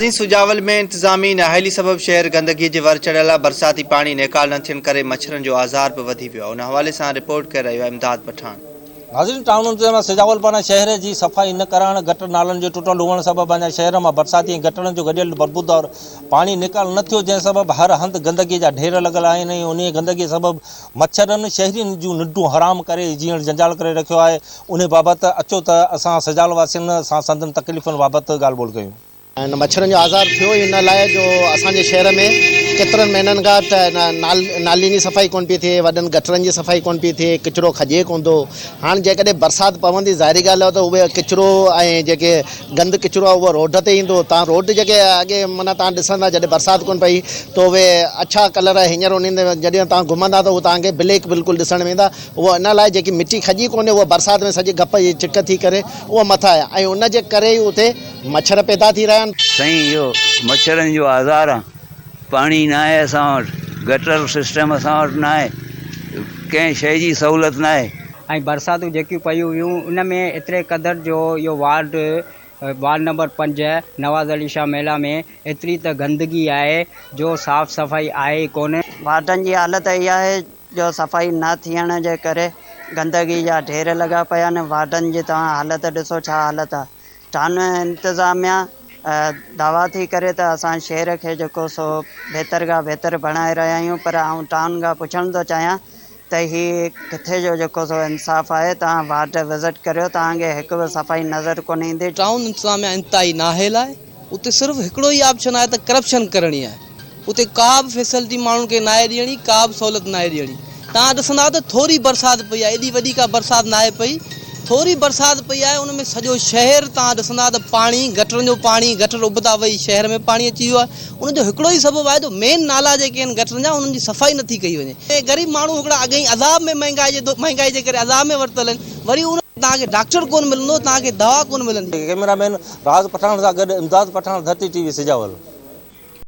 सुजावल में इंतजामी नाअहली सबब शहर गंदगी जे वर चढ़ियल बरसाती पानी निकाल न थियण करे मच्छरन जो आज़ार भी वधी वियो। उन हवाले से रिपोर्ट कर रहियो आहे इमदाद पठान। नाज़रीन, टाउन इंतजामिया सिजावल पारां शहर की सफ़ाई न करण, गटर नालन जो टुटल हुअण सबब अञा शहर में बरसाती गटरन जो गडियल बदबूदार पानी निकाल न थियो, जंहिं सबब हर हंध गंदगी जा ढेर लगल आहिनि ऐं उन गंदगी सबब मच्छरन शहरियुनि जूं निंडूं हराम करे जीअण जंजाल करे रखियो आहे। उन बाबति अचो त असां सिजावल वासियुनि सां संदन तकलीफ़ुनि बाबति ॻाल्हि ॿोल कयूं। मच्छरन जो आज़ार थियो इन लाइ जो असांजे शहर में केतिरनि महीननि खां नालियुनि जी सफ़ाई कोन पई थिए, वॾनि गटरनि जी सफ़ाई कोन पई थिए, किचिरो खॼे कोन थो। हाणे जेकॾहिं बरसाति पवंदी ज़ाहिरी ॻाल्हि आहे त उहे किचिरो ऐं जेके गंद किचिरो आहे उहो रोड ते ईंदो। तव्हां रोड जेके अॻे माना तव्हां ॾिसंदा जॾहिं बरसाति कोन पई त उहे अछा कलर हींअर उन जॾहिं तव्हां घुमंदा त उहो तव्हांखे ब्लैक बिल्कुलु ॾिसण में ईंदा। उहो इन लाइ जेकी मिटी खॼी कोन्हे उहा बरसाति में सॼी गप जी चिक थी करे उहा मथां आहे ऐं उन जे करे ई उते मच्छर पैदा थी रहिया आहिनि। सही इहो मच्छरनि जो आज़ार आहे। पाणी न आहे असां वटि, गटर सिस्टम असां वटि न आहे, कंहिं शइ जी सहूलियत न आहे। ऐं बरसातूं जेकियूं पयूं हुयूं उन में एतिरे क़दर जो इहो वार्ड नंबर 5 नवाज़ अली शाह मेला में एतिरी त गंदगी आहे जो साफ़ सफ़ाई आहे ई कोन्हे। वार्डनि जी हालत इहा आहे जो सफ़ाई न थियण जे करे गंदगी जा ढेर लॻा पिया आहिनि। वार्डनि जी तव्हां हालत ॾिसो छा हालत आहे। टाउन इंतज़ामिया दावा थी करे त असां शहर खे जेको सो बहितर खां बहितर बणाए रहिया आहियूं, पर आउं टाउन खां पुछणु थो चाहियां त हीअ किथे जो जेको सो इंसाफ़ आहे। तव्हां वार्ड विज़िट करियो, तव्हांखे हिकु बि सफ़ाई नज़र कोन ईंदी। टाउन इंतज़ामिया इंतिहाई नाअहल आहे। उते सिर्फ़ु हिकिड़ो ई ऑप्शन आहे त करप्शन करणी आहे। उते का बि फैसिलिटी माण्हुनि खे नाहे ॾियणी, का बि सहूलियत नाहे ॾियणी। तव्हां ॾिसंदा त थोरी बरसाति पई आहे, एॾी वॾी का बरसाति नाहे पई, थोरी बरसाति पई आहे, उनमें सॼो शहर तव्हां ॾिसंदा त पाणी, गटरनि जो पाणी, गटर उबदा वही शहर में पाणी अची वियो आहे। उनजो हिकिड़ो ई सबबु आहे जो मेन नाला जेके आहिनि गटरनि जा उन्हनि जी सफ़ाई नथी कई वञे। ऐं ग़रीब माण्हू हिकिड़ा अॻई अज़ाब में महांगाई जे करे अज़ाब में वरितल आहिनि। वरी उन तव्हांखे डॉक्टर कोन मिलंदो, तव्हांखे दवा कोन मिलंदी। कैमरामैन राज पठान सां गॾु इमदाद पठान, धरती टीवी सिजावल।